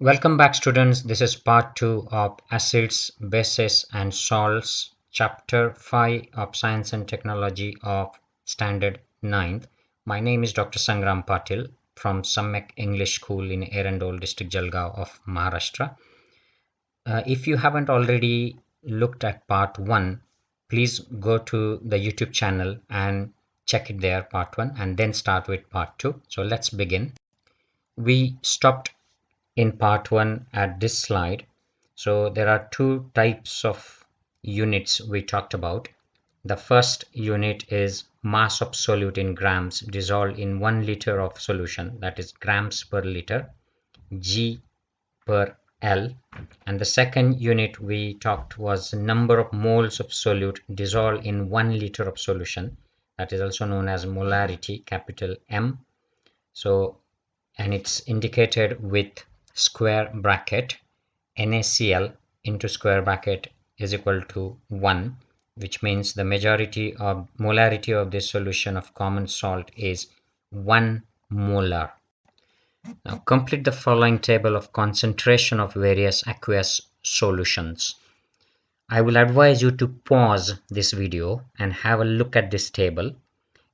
Welcome back, students. This is part 2 of Acids, Bases and Salts, Chapter 5 of Science and Technology of Standard 9th. My name is Dr. Sangram Patil from Samyak English School in Erandol district, Jalgaon of Maharashtra. If you haven't already looked at part 1, please go to the YouTube channel and check it there, part 1, and then start with part 2. So let's begin. We stopped in part 1 at this slide. So there are two types of units we talked about. The first unit is mass of solute in grams dissolved in 1 liter of solution, that is grams per liter, G per L. And the second unit we talked was number of moles of solute dissolved in 1 liter of solution, that is also known as molarity, capital M. So, and it's indicated with square bracket NaCl into square bracket is equal to 1, which means the molarity of this solution of common salt is 1 molar. Now complete the following table of concentration of various aqueous solutions. I will advise you to pause this video and have a look at this table.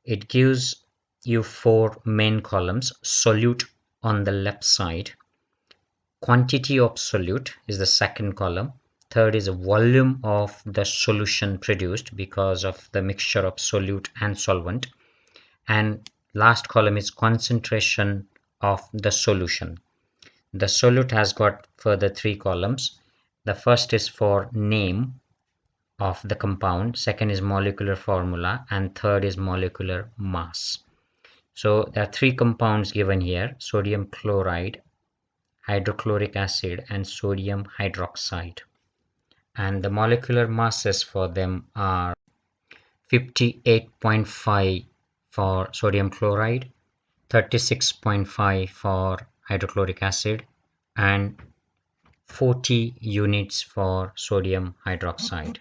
It gives you 4 main columns: solute on the left side, quantity of solute is the second column, third is volume of the solution produced because of the mixture of solute and solvent, and last column is concentration of the solution. The solute has got further 3 columns. The first is for name of the compound, second is molecular formula, and third is molecular mass. So there are 3 compounds given here: sodium chloride, hydrochloric acid and sodium hydroxide, and the molecular masses for them are 58.5 for sodium chloride, 36.5 for hydrochloric acid, and 40 units for sodium hydroxide.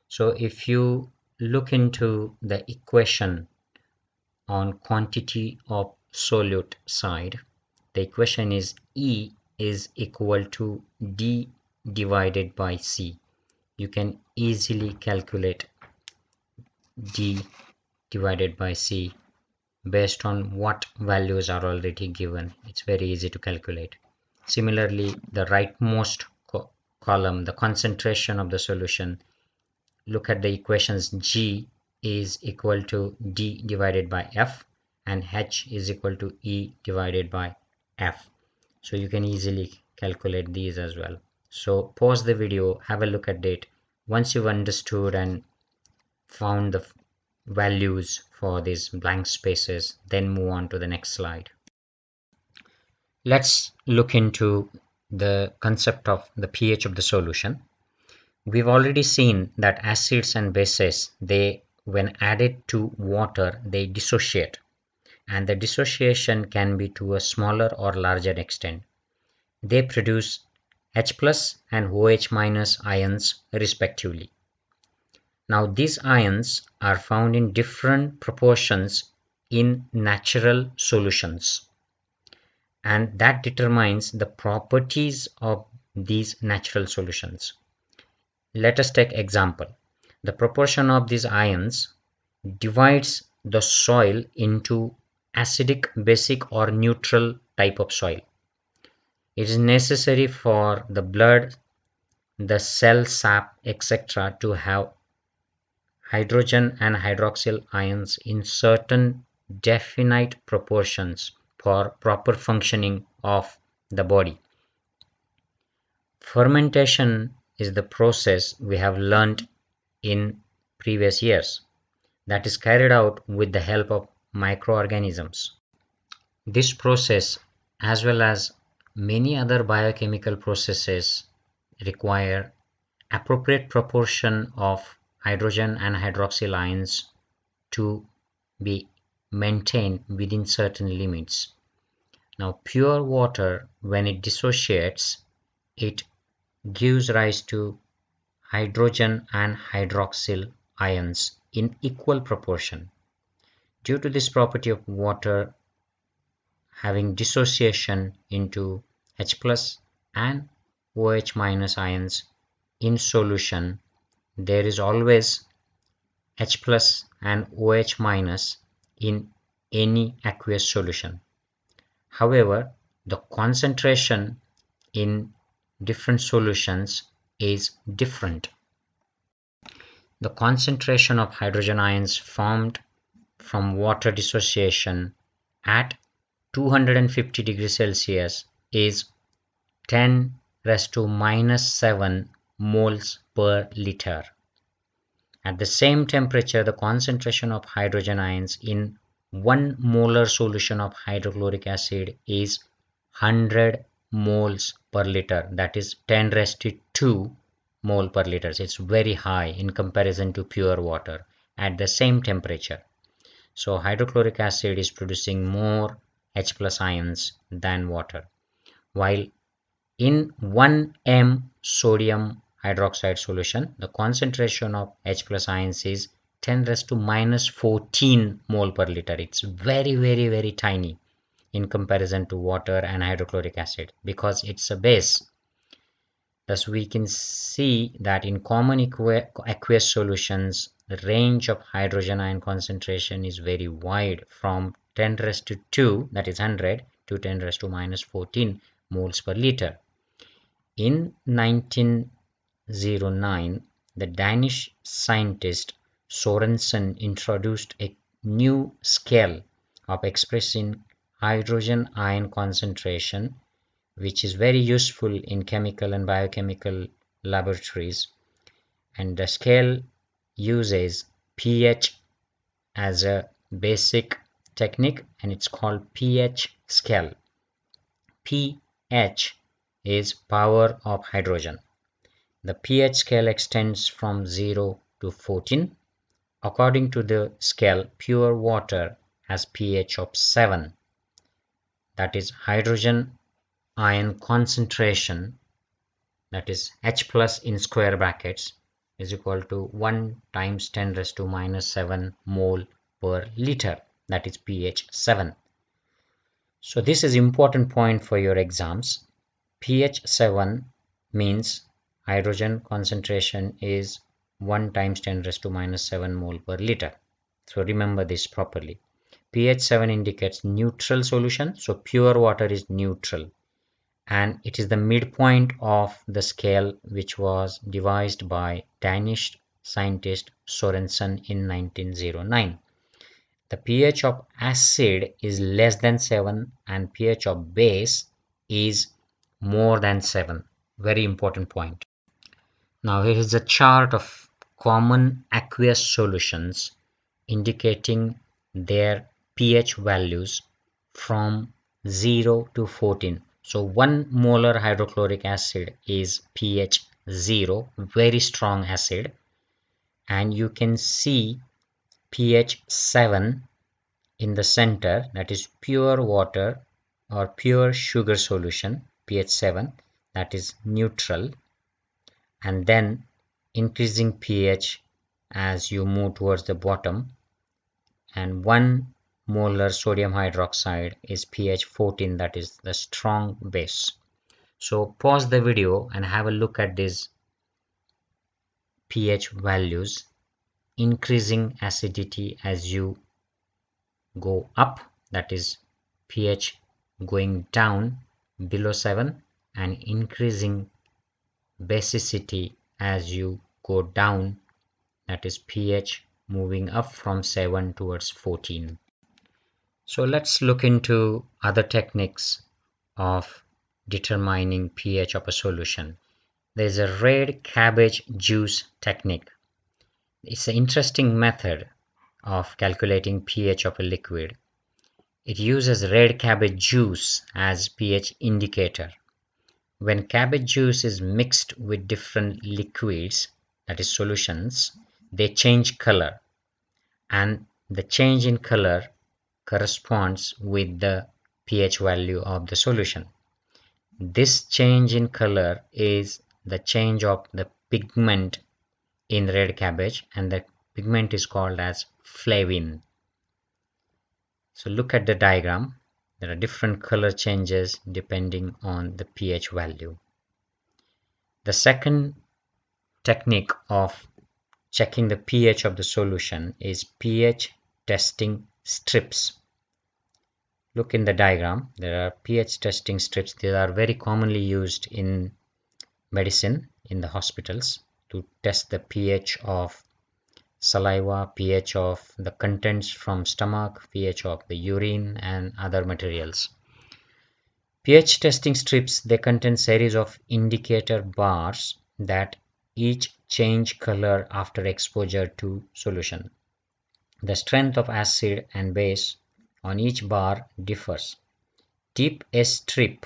So if you look into the equation on quantity of solute side, the equation is E is equal to D divided by C. You can easily calculate D divided by C based on what values are already given. It's very easy to calculate. Similarly, the rightmost column, the concentration of the solution, look at the equations. G is equal to D divided by F and H is equal to E divided by F. So you can easily calculate these as well. So pause the video, have a look at it. Once you've understood and found the values for these blank spaces, then move on to the next slide. Let's look into the concept of the pH of the solution. We've already seen that acids and bases, when added to water, they dissociate, and the dissociation can be to a smaller or larger extent. They produce H plus and OH minus ions respectively. Now these ions are found in different proportions in natural solutions, and that determines the properties of these natural solutions. Let us take example. The proportion of these ions divides the soil into acidic, basic or neutral type of soil. It is necessary for the blood, the cell sap, etc. to have hydrogen and hydroxyl ions in certain definite proportions for proper functioning of the body. Fermentation is the process we have learnt in previous years that is carried out with the help of microorganisms. This process, as well as many other biochemical processes, require appropriate proportion of hydrogen and hydroxyl ions to be maintained within certain limits. Now, pure water, when it dissociates, it gives rise to hydrogen and hydroxyl ions in equal proportion. Due to this property of water having dissociation into H plus and OH minus ions in solution, there is always H plus and OH minus in any aqueous solution. However, the concentration in different solutions is different. The concentration of hydrogen ions formed from water dissociation at 250 degrees Celsius is 10 raised to minus 7 moles per liter. At the same temperature, the concentration of hydrogen ions in 1 molar solution of hydrochloric acid is 100 moles per liter, that is 10 raised to 2 mole per liter. It's very high in comparison to pure water at the same temperature. So hydrochloric acid is producing more H plus ions than water, while in 1 m sodium hydroxide solution, the concentration of H plus ions is 10 raised to minus 14 mole per liter. It's very tiny in comparison to water and hydrochloric acid because it's a base. Thus, we can see that in common aqueous solutions, the range of hydrogen ion concentration is very wide from 10 raised to 2, that is 100, to 10 raised to minus 14 moles per liter. In 1909, the Danish scientist Sorensen introduced a new scale of expressing hydrogen ion concentration, which is very useful in chemical and biochemical laboratories. And the scale uses pH as a basic technique, and it's called pH scale. pH is power of hydrogen. The pH scale extends from 0 to 14. According to the scale, pure water has pH of 7. That is hydrogen ion concentration, that is H plus in square brackets, is equal to 1 times 10 raised to minus 7 mole per liter, that is pH 7. So this is important point for your exams. pH 7 means hydrogen concentration is 1 times 10 raised to minus 7 mole per liter. So remember this properly. pH 7 indicates neutral solution, so pure water is neutral, and it is the midpoint of the scale which was devised by Danish scientist Sorensen in 1909. The pH of acid is less than 7 and pH of base is more than 7. Very important point. Now here is a chart of common aqueous solutions indicating their pH values from 0 to 14. So 1 molar hydrochloric acid is pH 0, very strong acid, and you can see pH 7 in the center, that is pure water or pure sugar solution, pH 7, that is neutral, and then increasing pH as you move towards the bottom, and 1 molar sodium hydroxide is pH 14, that is the strong base. So pause the video and have a look at these pH values, increasing acidity as you go up, that is pH going down below 7, and increasing basicity as you go down, that is pH moving up from 7 towards 14. So let's look into other techniques of determining pH of a solution. There is a red cabbage juice technique. It's an interesting method of calculating pH of a liquid. It uses red cabbage juice as pH indicator. When cabbage juice is mixed with different liquids, that is solutions, they change color, and the change in color corresponds with the pH value of the solution. This change in color is the change of the pigment in red cabbage, and the pigment is called as flavin. So look at the diagram. There are different color changes depending on the pH value. The second technique of checking the pH of the solution is pH testing strips. Look in the diagram, there are pH testing strips. These are very commonly used in medicine in the hospitals to test the pH of saliva, pH of the contents from stomach, pH of the urine and other materials. pH testing strips, they contain series of indicator bars that each change color after exposure to solution. The strength of acid and base on each bar differs. Dip a strip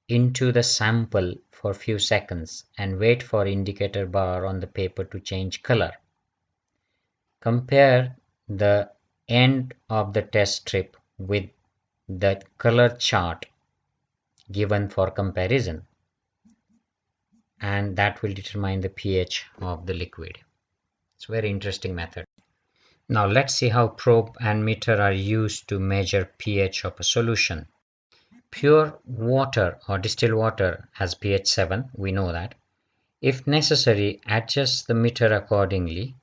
into the sample for few seconds and wait for indicator bar on the paper to change color. Compare the end of the test strip with the color chart given for comparison, and that will determine the pH of the liquid. It's a very interesting method. Now let's see how probe and meter are used to measure pH of a solution. Pure water or distilled water has pH 7, we know that. If necessary, adjust the meter accordingly.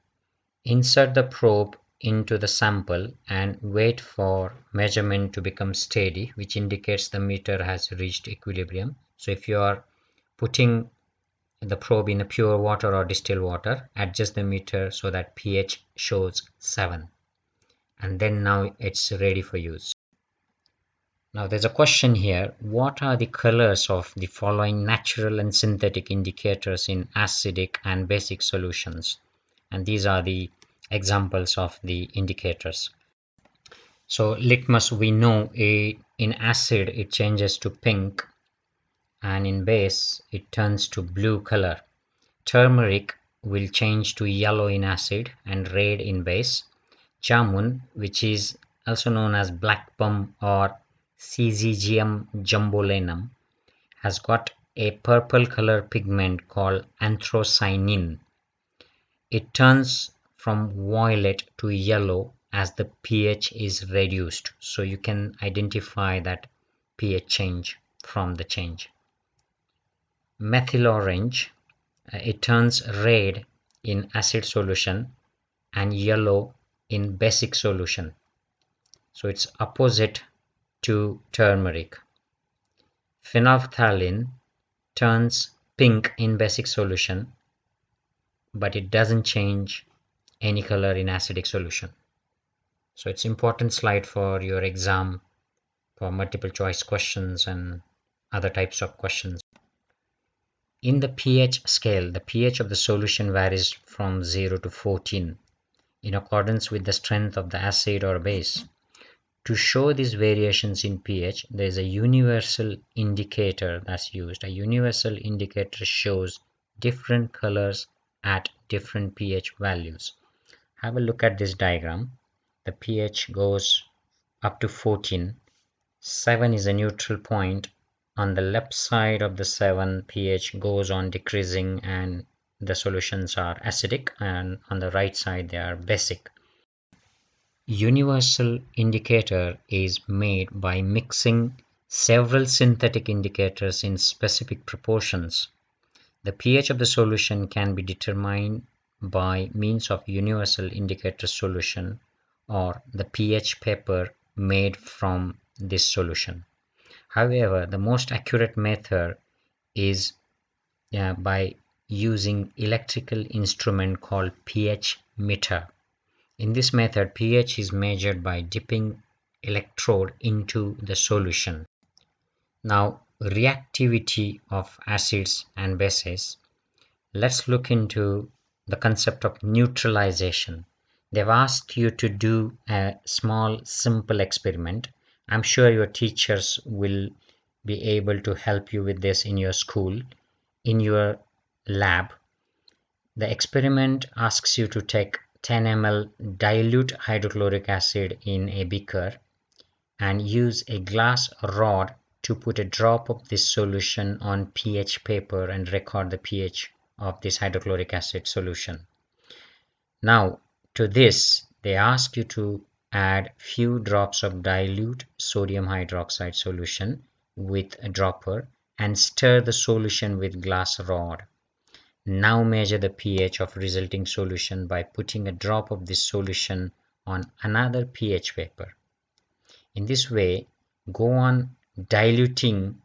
Insert the probe into the sample and wait for measurement to become steady, which indicates the meter has reached equilibrium. So if you are putting the probe in a pure water or distilled water, adjust the meter so that pH shows 7, and then now it's ready for use. Now there's a question here, what are the colors of the following natural and synthetic indicators in acidic and basic solutions? And these are the examples of the indicators. So litmus, we know in acid it changes to pink, and in base it turns to blue color. Turmeric will change to yellow in acid and red in base. Jamun, which is also known as black plum or Syzygium jumbolenum, has got a purple color pigment called anthocyanin. It turns from violet to yellow as the pH is reduced, so you can identify that pH change from the change. Methyl orange, it turns red in acid solution and yellow in basic solution, so it's opposite to turmeric. Phenolphthalein turns pink in basic solution, but it doesn't change any color in acidic solution. So it's important slide for your exam for multiple choice questions and other types of questions. In the pH scale, the pH of the solution varies from 0 to 14 in accordance with the strength of the acid or base. To show these variations in pH, there is a universal indicator that's used. A universal indicator shows different colors at different pH values. Have a look at this diagram. The pH goes up to 14. 7 is a neutral point. On the left side of the 7, pH goes on decreasing and the solutions are acidic, and on the right side they are basic. Universal indicator is made by mixing several synthetic indicators in specific proportions. The pH of the solution can be determined by means of universal indicator solution or the pH paper made from this solution. However, the most accurate method is by using electrical instrument called pH meter. In this method, pH is measured by dipping electrode into the solution. Now, reactivity of acids and bases. Let's look into the concept of neutralization. They've asked you to do a small, simple experiment. I'm sure your teachers will be able to help you with this in your school, in your lab. The experiment asks you to take 10 ml dilute hydrochloric acid in a beaker and use a glass rod to put a drop of this solution on pH paper and record the pH of this hydrochloric acid solution. Now to this they ask you to add few drops of dilute sodium hydroxide solution with a dropper and stir the solution with glass rod. Now measure the pH of resulting solution by putting a drop of this solution on another pH paper. In this way, go on diluting,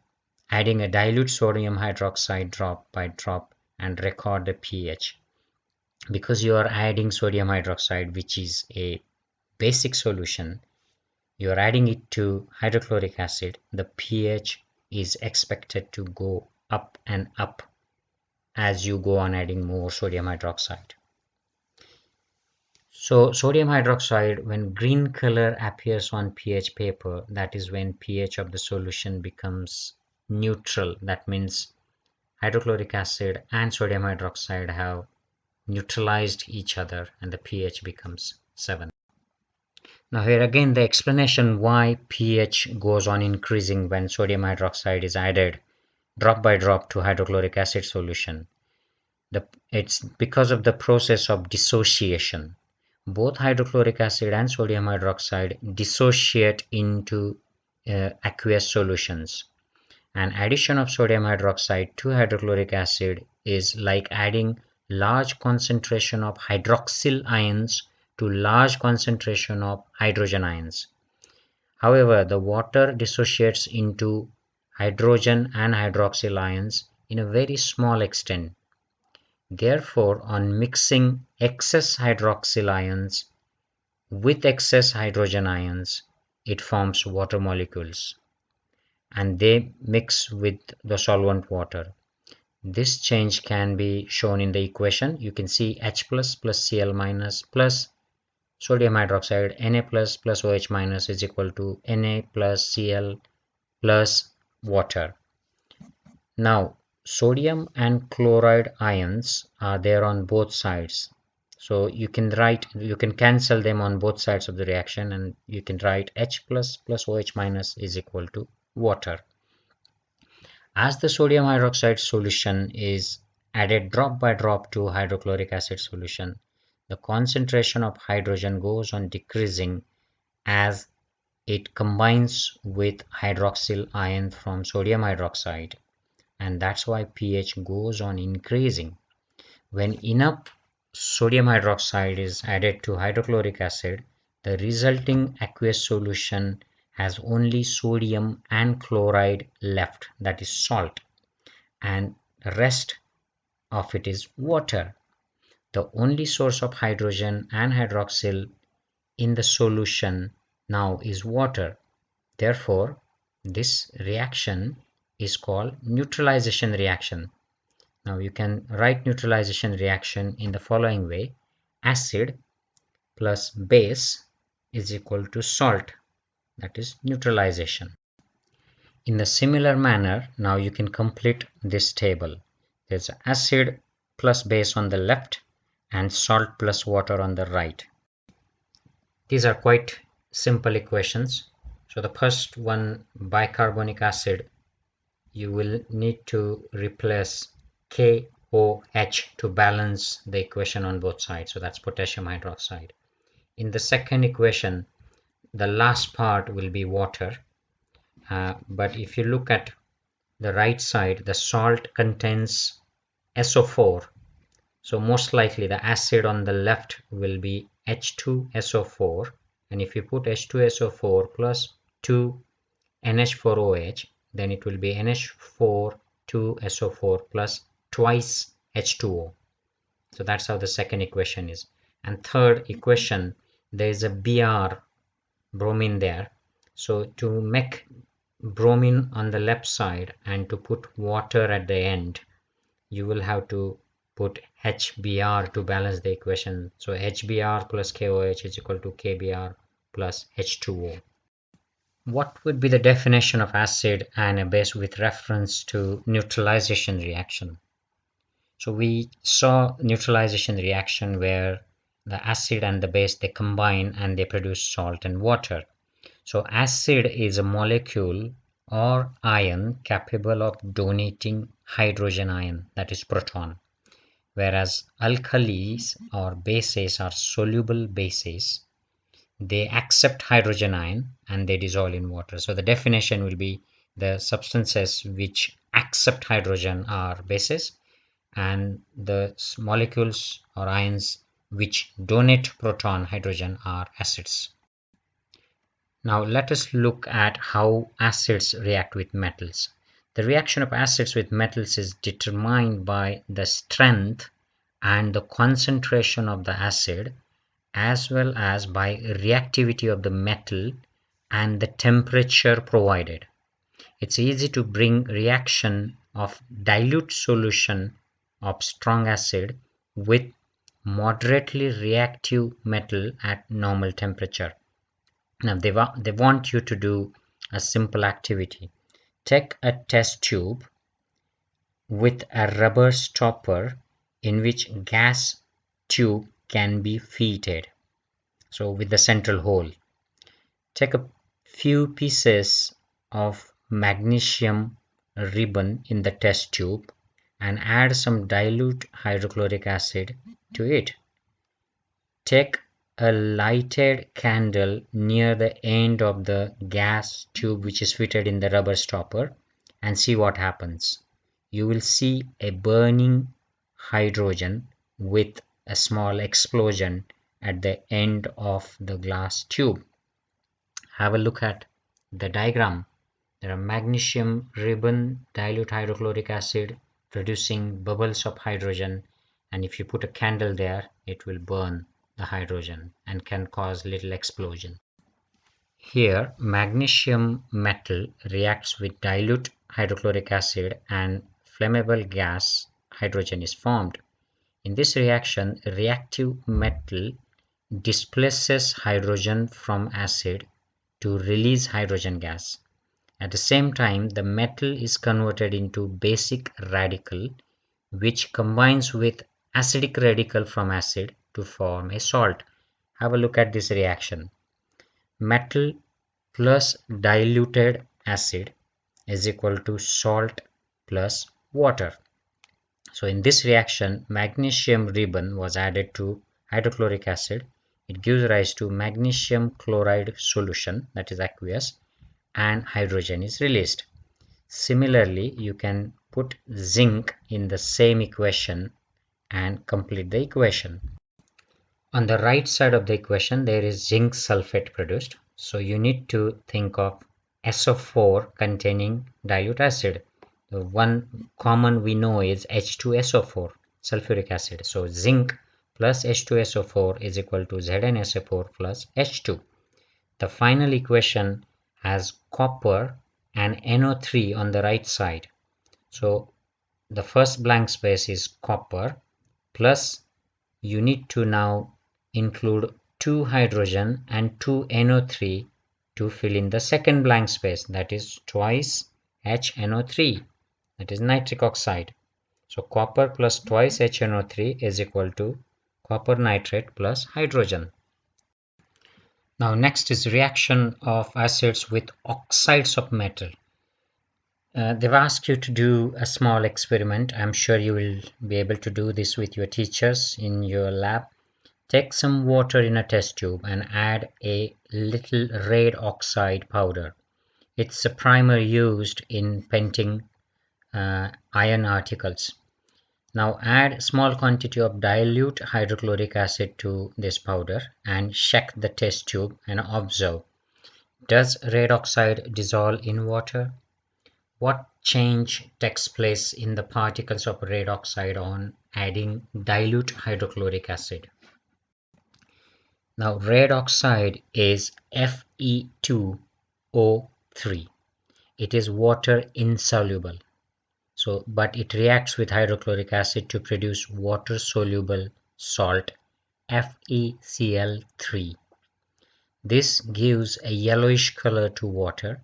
adding a dilute sodium hydroxide drop by drop and record the pH. Because you are adding sodium hydroxide, which is a basic solution, you are adding it to hydrochloric acid, the pH is expected to go up and up as you go on adding more sodium hydroxide. So sodium hydroxide, when green color appears on pH paper, that is when pH of the solution becomes neutral. That means hydrochloric acid and sodium hydroxide have neutralized each other and the pH becomes 7. Now here again the explanation why pH goes on increasing when sodium hydroxide is added drop by drop to hydrochloric acid solution. It's because of the process of dissociation. Both hydrochloric acid and sodium hydroxide dissociate into aqueous solutions. And addition of sodium hydroxide to hydrochloric acid is like adding large concentration of hydroxyl ions to large concentration of hydrogen ions. However, the water dissociates into hydrogen and hydroxyl ions in a very small extent. Therefore, on mixing excess hydroxyl ions with excess hydrogen ions, it forms water molecules and they mix with the solvent water. This change can be shown in the equation. You can see H plus Cl minus plus sodium hydroxide Na plus OH minus is equal to Na plus Cl plus water. Now, sodium and chloride ions are there on both sides. So you can cancel them on both sides of the reaction and you can write H plus OH minus is equal to water. As the sodium hydroxide solution is added drop by drop to hydrochloric acid solution, the concentration of hydrogen goes on decreasing as it combines with hydroxyl ion from sodium hydroxide, and that's why pH goes on increasing. When enough sodium hydroxide is added to hydrochloric acid, the resulting aqueous solution has only sodium and chloride left, that is salt, and the rest of it is water. The only source of hydrogen and hydroxyl in the solution now is water. Therefore, this reaction is called neutralization reaction. Now you can write neutralization reaction in the following way: acid plus base is equal to salt, that is neutralization. In a similar manner, now you can complete this table. There's acid plus base on the left and salt plus water on the right. These are quite simple equations. So the first one, bicarbonic acid, you will need to replace KOH to balance the equation on both sides. So that's potassium hydroxide. In the second equation, the last part will be water. But if you look at the right side, the salt contains SO4. So most likely the acid on the left will be H2SO4. And if you put H2SO4 plus 2 NH4OH, then it will be NH4 2SO4 plus twice H2O. So that's how the second equation is. And third equation, there is a Br, bromine there. So to make bromine on the left side and to put water at the end, you will have to put HBr to balance the equation. So HBr plus KOH is equal to KBr plus H2O. What would be the definition of acid and a base with reference to neutralization reaction? So we saw neutralization reaction where the acid and the base, they combine and they produce salt and water. So acid is a molecule or ion capable of donating hydrogen ion, that is proton, whereas alkalis or bases are soluble bases. They accept hydrogen ion and they dissolve in water. So the definition will be the substances which accept hydrogen are bases, and the molecules or ions which donate proton hydrogen are acids. Now let us look at how acids react with metals. The reaction of acids with metals is determined by the strength and the concentration of the acid, as well as by reactivity of the metal and the temperature provided. It's easy to bring reaction of dilute solution of strong acid with moderately reactive metal at normal temperature. Now they want you to do a simple activity. Take a test tube with a rubber stopper in which gas tube can be fitted, so with the central hole. Take a few pieces of magnesium ribbon in the test tube and add some dilute hydrochloric acid to it. Take a lighted candle near the end of the gas tube which is fitted in the rubber stopper and see what happens. You will see a burning hydrogen with a small explosion at the end of the glass tube. Have a look at the diagram. There are magnesium ribbon, dilute hydrochloric acid producing bubbles of hydrogen, and if you put a candle there, it will burn the hydrogen and can cause little explosion. Here, magnesium metal reacts with dilute hydrochloric acid and flammable gas hydrogen is formed. In this reaction, reactive metal displaces hydrogen from acid to release hydrogen gas. At the same time, the metal is converted into basic radical, which combines with acidic radical from acid to form a salt. Have a look at this reaction. Metal plus diluted acid is equal to salt plus water. So in this reaction, magnesium ribbon was added to hydrochloric acid. It gives rise to magnesium chloride solution, that is aqueous, and hydrogen is released. Similarly, you can put zinc in the same equation and complete the equation. On the right side of the equation, there is zinc sulfate produced. So you need to think of SO4 containing dilute acid. The one common we know is H2SO4, sulfuric acid. So zinc plus H2SO4 is equal to ZnSO4 plus H2. The final equation has copper and NO3 on the right side. So the first blank space is copper, plus you need to now include 2 hydrogen and 2 NO3 to fill in the second blank space, that is twice HNO3, that is nitric oxide. So copper plus twice HNO3 is equal to copper nitrate plus hydrogen. Now next is reaction of acids with oxides of metal. They've asked you to do a small experiment. I'm sure you will be able to do this with your teachers in your lab. Take some water in a test tube and add a little red oxide powder. It's a primer used in painting iron articles. Now add small quantity of dilute hydrochloric acid to this powder and shake the test tube and observe. Does red oxide dissolve in water? What change takes place in the particles of red oxide on adding dilute hydrochloric acid? Now red oxide is Fe2O3. It is water insoluble. So, but it reacts with hydrochloric acid to produce water soluble salt FeCl3. This gives a yellowish color to water.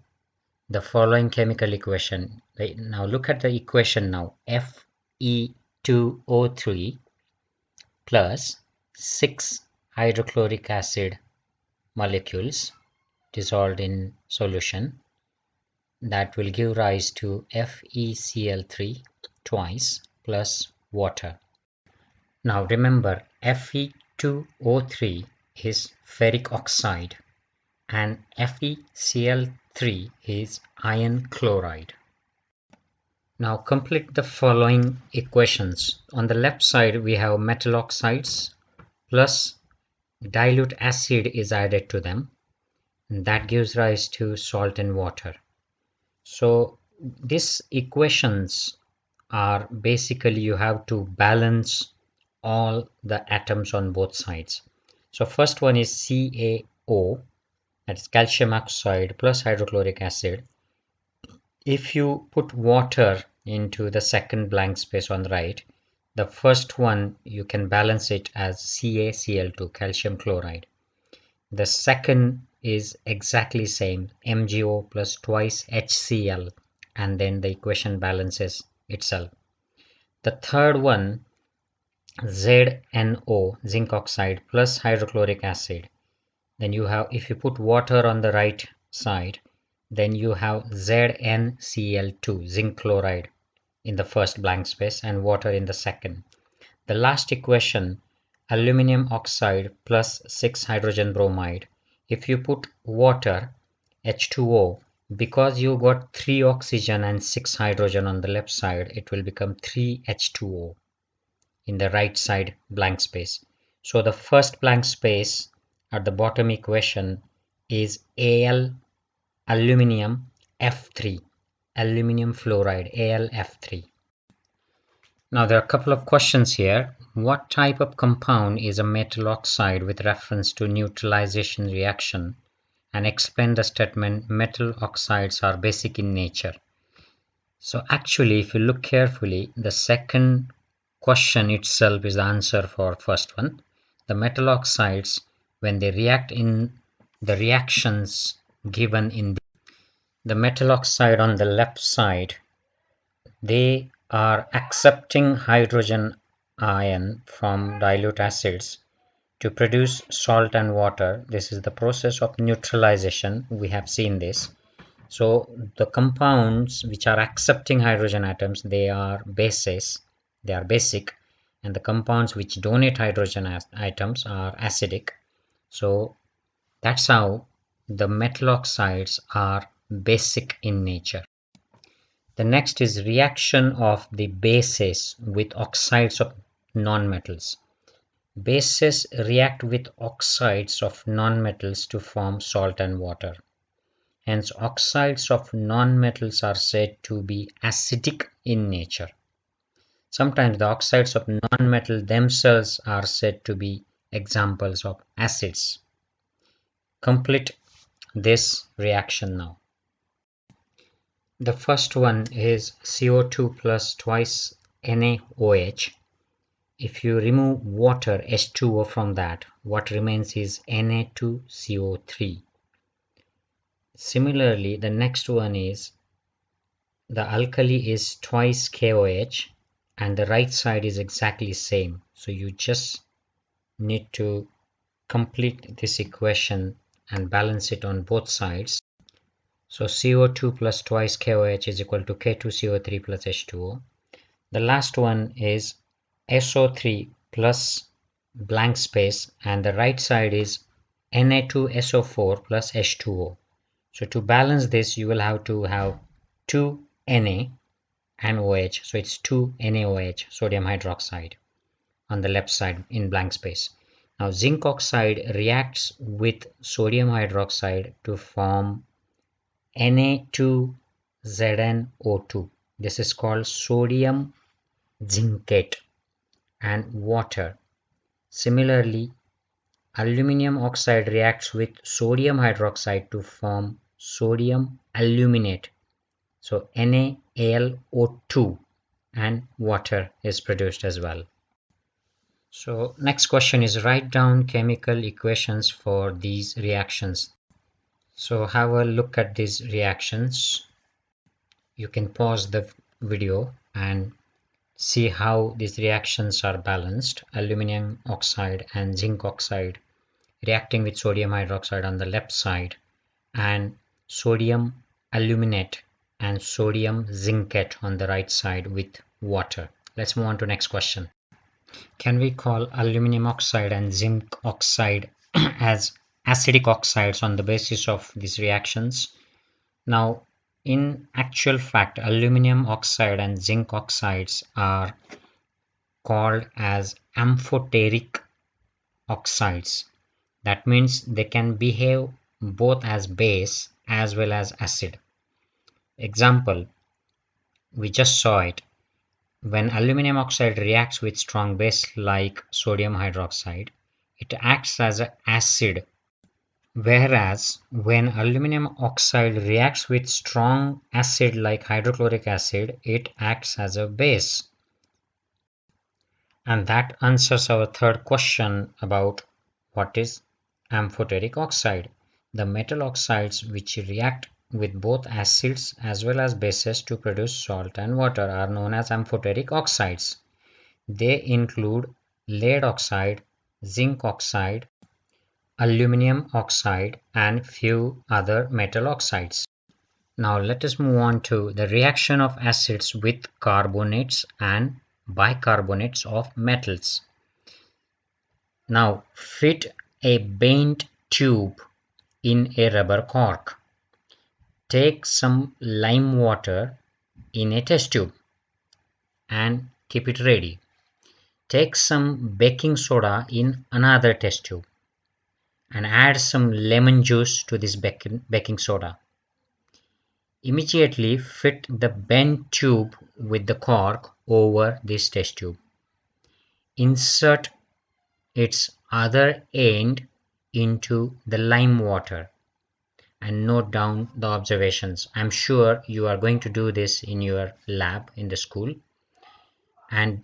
The following chemical equation. Now look at the equation now. Fe2O3 plus 6 hydrochloric acid molecules dissolved in solution, that will give rise to FeCl3 twice plus water. Now remember, Fe2O3 is ferric oxide and FeCl3 is iron chloride. Now complete the following equations. On the left side we have metal oxides plus dilute acid is added to them, and that gives rise to salt and water. So these equations are basically you have to balance all the atoms on both sides. So first one is CaO, that's calcium oxide plus hydrochloric acid. If you put water into the second blank space on the right, the first one you can balance it as CaCl2, calcium chloride. The second is exactly same, MgO plus twice HCl, and then the equation balances itself. The third one, ZNO, zinc oxide plus hydrochloric acid. Then you have, if you put water on the right side, then you have ZnCl2, zinc chloride, in the first blank space and water in the second. The last equation, aluminum oxide plus 6 hydrogen bromide. If you put water, H2O, because you got 3 oxygen and 6 hydrogen on the left side, it will become 3H2O in the right side blank space. So the first blank space at the bottom equation is Al aluminum F3, aluminum fluoride, AlF3. Now there are a couple of questions here. What type of compound is a metal oxide with reference to neutralization reaction? And explain the statement metal oxides are basic in nature. So actually if you look carefully, the second question itself is the answer for first one. The metal oxides, when they react in the reactions given in the metal oxide on the left side, they are accepting hydrogen ion from dilute acids to produce salt and water. This is the process of neutralization. We have seen this. So the compounds which are accepting hydrogen atoms, they are bases, they are basic, and the compounds which donate hydrogen atoms are acidic. So that's how the metal oxides are basic in nature. The next is reaction of the bases with oxides of nonmetals. Bases react with oxides of nonmetals to form salt and water. Hence, oxides of nonmetals are said to be acidic in nature. Sometimes the oxides of nonmetal themselves are said to be examples of acids. Complete this reaction now. The first one is CO2 plus twice NaOH. If you remove water H2O from that, what remains is Na2CO3. Similarly, the next one is the alkali is twice KOH and the right side is exactly same. So you just need to complete this equation and balance it on both sides. So CO2 plus twice KOH is equal to K2CO3 plus H2O. The last one is SO3 plus blank space and the right side is Na2SO4 plus H2O. So to balance this, you will have to have 2 Na and OH. So it's 2 NaOH, sodium hydroxide, on the left side in blank space. Now zinc oxide reacts with sodium hydroxide to form Na2ZnO2. This is called sodium zincate and water. Similarly, aluminum oxide reacts with sodium hydroxide to form sodium aluminate. So NaAlO2 and water is produced as well. So next question is write down chemical equations for these reactions. So have a look at these reactions. You can pause the video and see how these reactions are balanced. Aluminum oxide and zinc oxide reacting with sodium hydroxide on the left side and sodium aluminate and sodium zincate on the right side with water. Let's move on to next question. Can we call aluminum oxide and zinc oxide as acidic oxides on the basis of these reactions? Now, In actual fact, aluminum oxide and zinc oxides are called as amphoteric oxides. That means they can behave both as base as well as acid. Example, we just saw it. When aluminum oxide reacts with strong base like sodium hydroxide, it acts as an acid, whereas when aluminum oxide reacts with strong acid like hydrochloric acid, it acts as a base. And that answers our third question about what is amphoteric oxide. The metal oxides which react with both acids as well as bases to produce salt and water are known as amphoteric oxides. They include lead oxide, zinc oxide, aluminum oxide, and few other metal oxides. Now let us move on to the reaction of acids with carbonates and bicarbonates of metals. Now fit a bent tube in a rubber cork. Take some lime water in a test tube and keep it ready. Take some baking soda in another test tube and add some lemon juice to this baking soda. Immediately fit the bent tube with the cork over this test tube. Insert its other end into the lime water and note down the observations. I'm sure you are going to do this in your lab in the school, and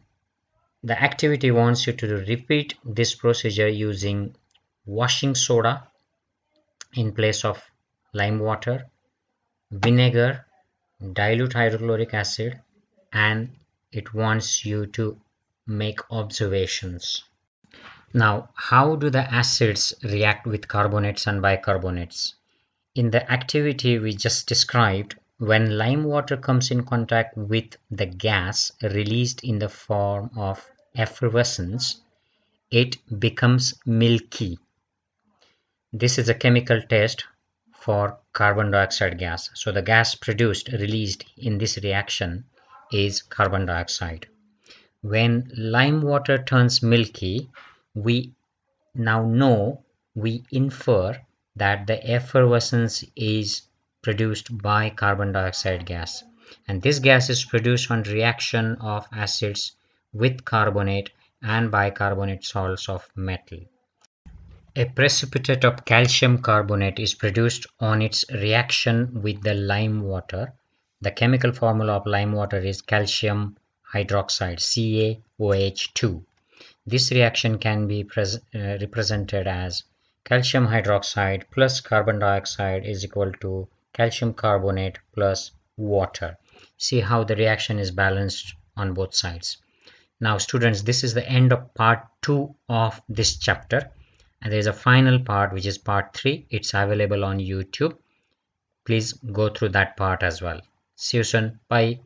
the activity wants you to repeat this procedure using washing soda in place of lime water, vinegar, dilute hydrochloric acid, and it wants you to make observations. Now, how do the acids react with carbonates and bicarbonates? In the activity we just described, when lime water comes in contact with the gas released in the form of effervescence, it becomes milky. This is a chemical test for carbon dioxide gas. So the gas released in this reaction is carbon dioxide. When lime water turns milky, we we infer that the effervescence is produced by carbon dioxide gas. And this gas is produced on reaction of acids with carbonate and bicarbonate salts of metal. A precipitate of calcium carbonate is produced on its reaction with the lime water. The chemical formula of lime water is calcium hydroxide, CaOH2. This reaction can be represented as calcium hydroxide plus carbon dioxide is equal to calcium carbonate plus water. See how the reaction is balanced on both sides. Now students, this is the end of part 2 of this chapter, and there is a final part which is part 3. It's available on YouTube. Please go through that part as well. See you soon. Bye.